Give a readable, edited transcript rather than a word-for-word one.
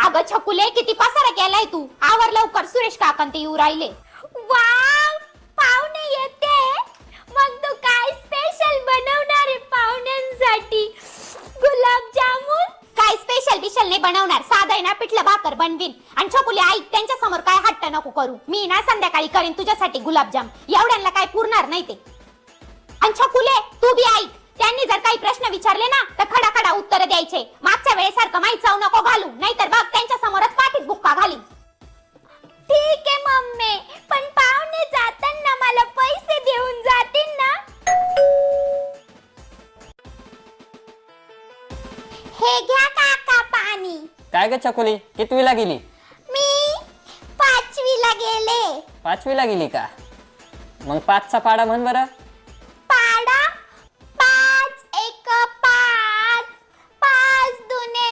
अगं छकुले किती पसारा केलाय तू. आवर लवकर, सुरेश काकांत येऊ राहिले. वाव, पाहुणे येते. मग तू काय स्पेशल बनवणार आहे पाहुण्यांसाठी? गुलाबजामुन? काय स्पेशल बिशल नाही बनवणार, साधा आहे ना पिठलं भाकर बनवीन. आणि छकुले ऐक, त्यांच्या समोर काय हट्ट नको करू. मी ना संध्याकाळी करीन तुझ्यासाठी गुलाबजाम. एवढ्यांना काय पुरणार नाही ते. आणि छकुले तू बी ऐक, त्यांनी जर काही प्रश्न विचारले ना तर खडाखडा उत्तर द्यायचे. मागच्या वेळेसारखं माहीत चाव नको घालू, नाहीतर बघ त्यांच्या समोरच पाठीत बुक्का घालीन. ठीक आहे मम्मी, पण पाहुणे जाताना मला पैसे देऊन जातील ना? हे घ्या काका पाणी. काय ग छकुली, कितवीला गेली? मी 5वीला गेले. 5वीला गेली का? मग 5चा पाडा म्हण बरं.